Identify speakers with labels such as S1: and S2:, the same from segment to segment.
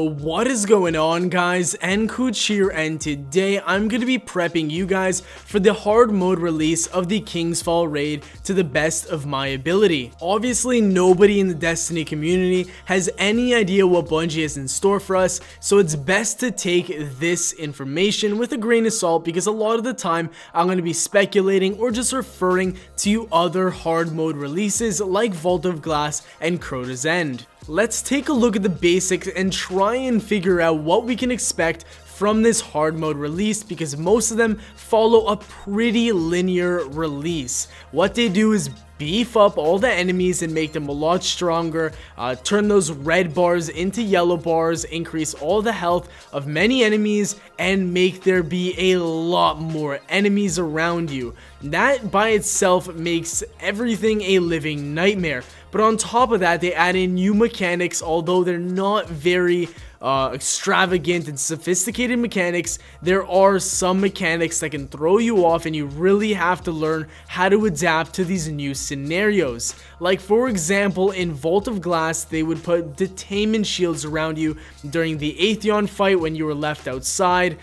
S1: What is going on, guys? nKuch here, and today I'm going to be prepping you guys for the hard mode release of the King's Fall raid to the best of my ability. Obviously, nobody in the Destiny community has any idea what Bungie has in store for us, so it's best to take this information with a grain of salt because a lot of the time I'm going to be speculating or just referring to other hard mode releases like Vault of Glass and Crota's End. Let's take a look at the basics and try and figure out what we can expect from this hard mode release, because most of them follow a pretty linear release. What they do is beef up all the enemies and make them a lot stronger, turn those red bars into yellow bars, increase all the health of many enemies, and make there be a lot more enemies around you. That by itself makes everything a living nightmare. But on top of that, they add in new mechanics, although they're not very extravagant and sophisticated mechanics. There are some mechanics that can throw you off, and you really have to learn how to adapt to these new scenarios. Like, for example, in Vault of Glass, they would put detainment shields around you during the Atheon fight when you were left outside.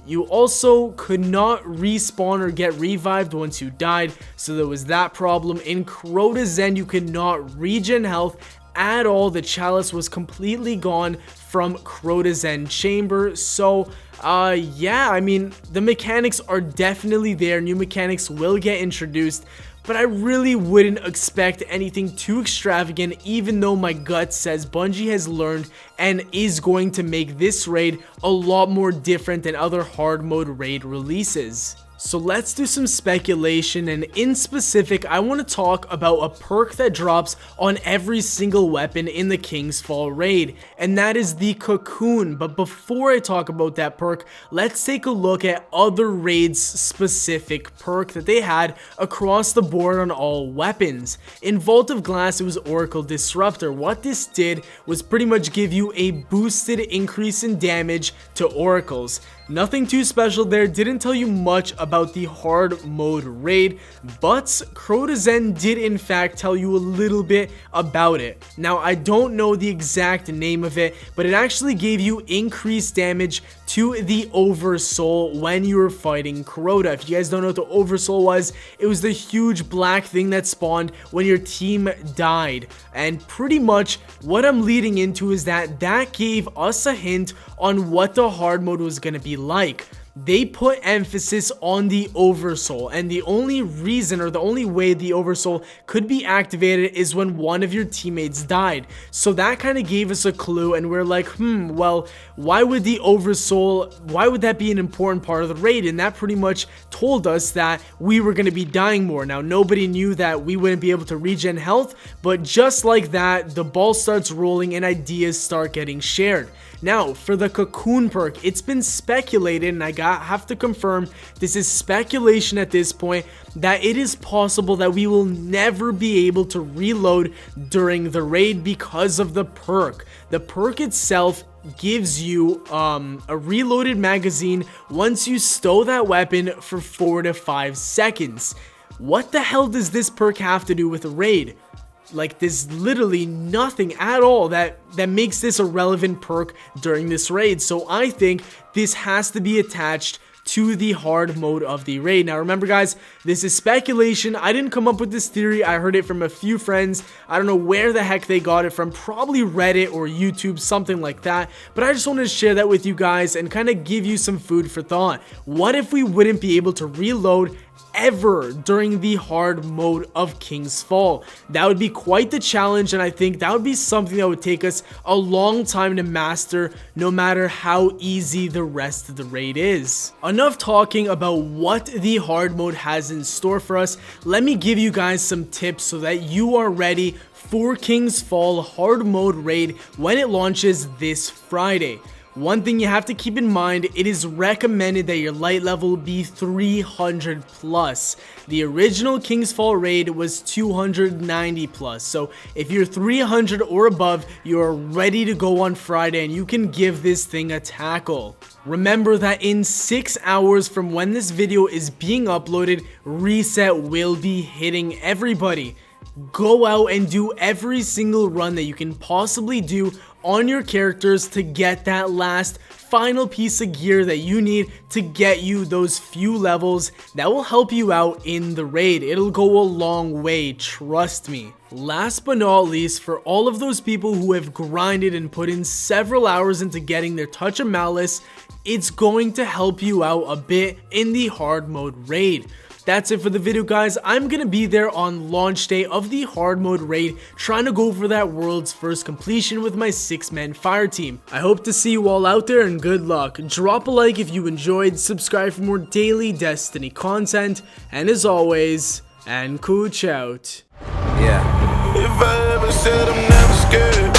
S1: You also could not respawn or get revived once you died, so there was that problem. In Crota's End, you could not regen health at all. The chalice was completely gone from Crota's End chamber. So yeah, I mean, the mechanics are definitely there. New mechanics will get introduced, but I really wouldn't expect anything too extravagant, even though my gut says Bungie has learned and is going to make this raid a lot more different than other hard mode raid releases. So let's do some speculation, and in specific, I want to talk about a perk that drops on every single weapon in the King's Fall raid, and that is the Cocoon. But before I talk about that perk, let's take a look at other raids' specific perk that they had across the board on all weapons. In Vault of Glass, it was Oracle Disruptor. What this did was pretty much give you a boosted increase in damage to oracles. Nothing too special there, didn't tell you much about the hard mode raid, but Crota's End did in fact tell you a little bit about it. Now, I don't know the exact name of it, but it actually gave you increased damage to the Oversoul when you were fighting Crota. If you guys don't know what the Oversoul was, it was the huge black thing that spawned when your team died. And pretty much what I'm leading into is that gave us a hint on what the hard mode was going to be like. They put emphasis on the Oversoul, and the only reason or the only way the Oversoul could be activated is when one of your teammates died. So that kind of gave us a clue, and we're like, well, why would the Oversoul, why would that be an important part of the raid? And that pretty much told us that we were going to be dying more. Now, nobody knew that we wouldn't be able to regen health, but just like that, the ball starts rolling and ideas start getting shared. Now, for the Cocoon perk, it's been speculated, and I have to confirm this is speculation at this point, that it is possible that we will never be able to reload during the raid because of the perk. The perk itself gives you a reloaded magazine once you stow that weapon for 4 to 5 seconds. What the hell does this perk have to do with a raid? Like, there's literally nothing at all that makes this a relevant perk during this raid. So I think this has to be attached to the hard mode of the raid. Now remember, guys, this is speculation. I didn't come up with this theory. I heard it from a few friends. I don't know where the heck they got it from, probably Reddit or YouTube, something like that. But I just wanted to share that with you guys and kind of give you some food for thought. What if we wouldn't be able to reload ever during the hard mode of King's Fall? That would be quite the challenge, and I think that would be something that would take us a long time to master, no matter how easy the rest of the raid is. Enough talking about what the hard mode has in store for us. Let me give you guys some tips so that you are ready for King's Fall hard mode raid when it launches this Friday. One thing you have to keep in mind, it is recommended that your light level be 300 plus. The original King's Fall raid was 290 plus. So if you're 300 or above, you are ready to go on Friday and you can give this thing a tackle. Remember that in 6 hours from when this video is being uploaded, reset will be hitting everybody. Go out and do every single run that you can possibly do on your characters to get that last final piece of gear that you need to get you those few levels that will help you out in the raid. It'll go a long way, trust me. Last but not least, for all of those people who have grinded and put in several hours into getting their Touch of Malice, it's going to help you out a bit in the hard mode raid. That's it for the video, guys. I'm gonna be there on launch day of the hard mode raid, trying to go for that world's first completion with my 6-man fire team. I hope to see you all out there, and good luck. Drop a like if you enjoyed, subscribe for more daily Destiny content, and as always, nKuch out.
S2: Yeah. If I ever said I'm never scared.